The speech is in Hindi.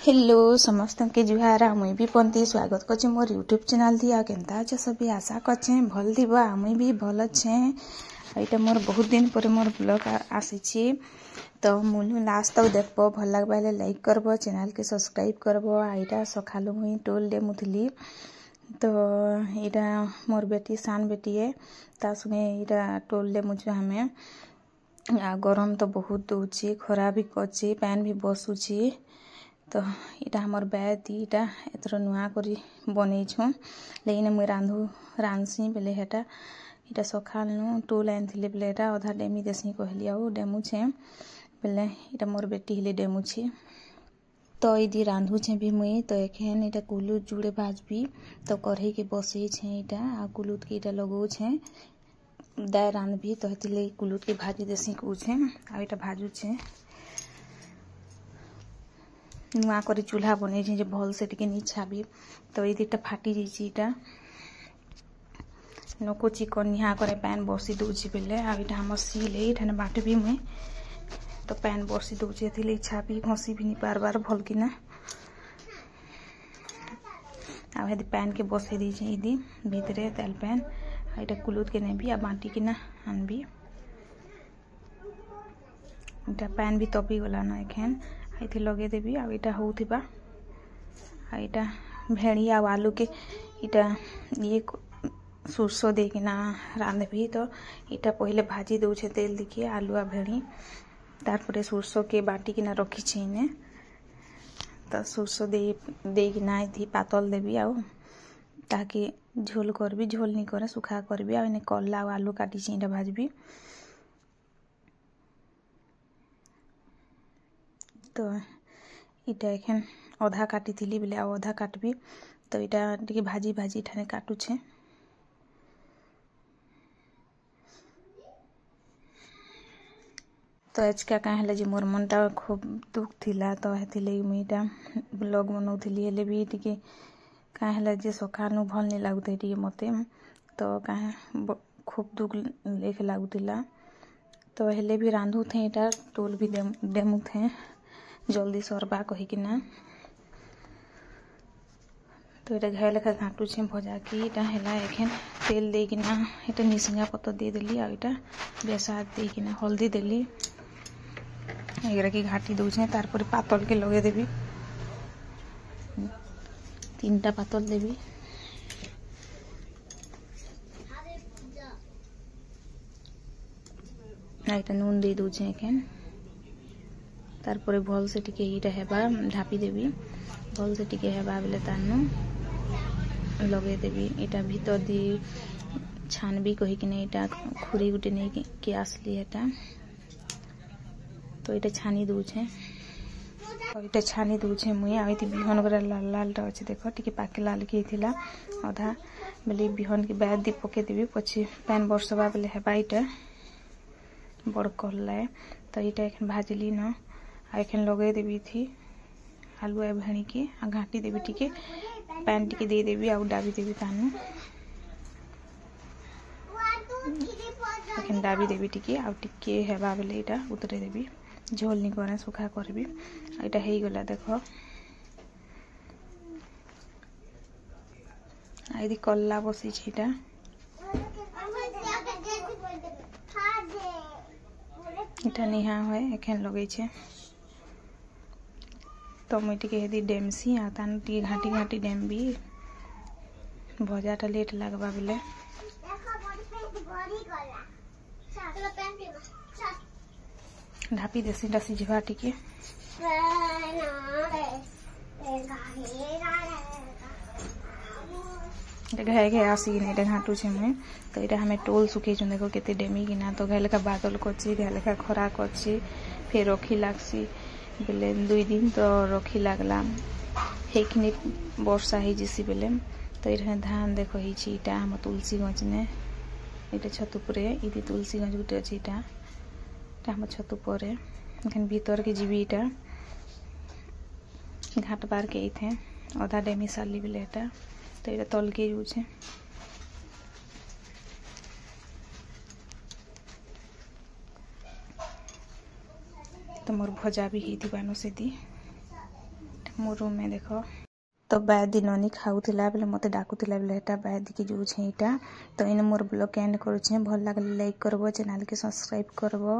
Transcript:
हेलो समस्त के जुहार मुई भी पंती स्वागत करछे मोर यूट्यूब चैनल थी आ केनता छ सभी आशा करछे भल दिबा मुई भी भल छे। एटा मोर बहुत दिन पर मोर ब्लॉग आसी छी तो मुनु लास्ट तक देखबो भल लागबाले लाइक करबो चैनल के सब्सक्राइब करबो। एटा सखालु मुई टोल डेमुथली तो एटा मोर बेटी सान बेटी है ता संगे एटा टोल डेमुछु हमें आ गरम तो बहुत दूची खरा भी करची पैन भी बसुची तो इटा हमर बैद इटा एतर नुआ करी बनै छु लेकिन मुई रांधसी बेले हेटा इटा सखाल नु टोल आनथिले बेले एटा आधा डेमी देसी कहली आउ डेमु छे बेले इटा मोर बेटी हिले डेमु छी तो इदी रांधु छे भी मुई तो एखेन इटा कुलुत जुड़े भाजबी तो कढ़ई के बसई छे इटा आ कुलुत के इटा लगौ छे दाय रांधबी तो हेतिले कुलुत के भाजी देसी को छे आ इटा भाजू छे नुआ करी चूल्हा बनै जे भल से टिके नी छाबी तो इटा फाटी जाइछि इटा नको चिकन निहा करे पैन बसी दूची बेले आ इटा हमर सील एठाने बाटबी मुई तो पैन बसी दूची एथिले छाबी घसी भी नी बार बार भल किना आ हेदी पैन के बसे दी छै इदी भीतरे तेल पैन आ इटा कुलुत के नेबी आ बाटी किना आनबी इटा पैन भी तपी गला न एखेन इथे लगे देबी आ इटा होउथिबा आ इटा भेड़ी आ आलू के इटा ये सुरसो देकिना रांधबी तो इटा पहले भाजी दउ छे तेल देखिए आलू आ भेड़ी तारपरे सुरसो के बाटी किना रखी छे इने तो सुरसो देकिना इथी पातल देबी आ ताकि झोल करबी झोल नहीं करे सुखा करबी आ इने कल्ला आ आलू काटी छे इटा भाजबी तो इटा एखन आधा काटी थिली बेले आधा काटबी तो इटा टिके भाजी भाजी ठाने काटू छे तो आजका का हला जे मोर मनटा खूब दुख थिला तो हेतिले मुईटा ब्लॉग बनौथिली हेले भी टिके का हला जे सखानु भल नहीं लागुते टिके मते तो का खूब दुख लेख लागुतिला तो हेले भी रांधु थे इटा टोल भी डेमु थे जल्दी सरबा कही किना तो इटा घाय लेखा घाटू छे भजा की इटा हेला एखेन तेल दे किना इटा निसिंगा पत्ता दे देली आ इटा बेसा दे किना हल्दी देली एगरा की घाटी दउ छे तारपर पातल के लगे देबी तीनटा पातल देबी आ इटा नून दे दउ छे एखेन तारपरे भल से टिके इटा हेबा ढापी देबी भल से टिके हेबा बेले तानु लगे देबी इटा भीतर दी छानबी कही किने इटा खुरी गुटे नहीं के आसली एटा तो इटा छानी दउ छे और इटा छानी दउ छे मुई आ इति बिहन गरा लाल लाल टा अछि देखो टिके पाके लाल के थिला आधा बेले बिहन के बाद दी पके देबी पछि पैन बरसबा बेले हेबा इटा बड़ कल्ला तो इटा एखन भाजली न एखन लगे देबी थी आलू आ भेड़ी के आ घाटी देबी टिके पैन टिके दे देबी आ डाबी देबी तानु एखन डाबी देबी टिके आ टिके हेबा बेले इटा उतरे देबी झोल नहीं करे सुखा करबी इटा हेई गला देखो आ इदी कल्ला बसी छिटा इटा निहा होय एखन लगे छे तो मुई टिके हेदी डेमसी आ तान टिके घाटी घाटी डेमबी भजाटा लेट लागबा बेले ढापी देसी डा सिझबा टिके घाय घाय आसी किना इटा घाटू छे मुई तो इटा हमें टोल सुखे छु देखो केते डेमी किना तो घाय लेखा बादल करछि घाय लेखा खरा करछि फेर रखी लागसी बेले 2 दिन तो रखी लागला हेखनी वर्षा हे जिसी बेले तो इठने धान देखो ही छी इटा हम तुलसी गंज ने इटा छतु परे इदी तुलसी गंज गुटे अछि इटा हम छतु परे एखन भीतर के जीबी इटा घाट बार के इथे आधा डेमी साली बेले इटा तो इटा तल के यूज है तो मोर भजा भी ही दिबानो से दी मो रूम में देख तो बैदी ननी खाऊला बेले मत डाकुला बेले हेटा बैदी की जो छे एटा तो इन मोर ब्लॉग एंड करूछे भल लागले लाइक करबो चैनल के सब्सक्राइब करबो।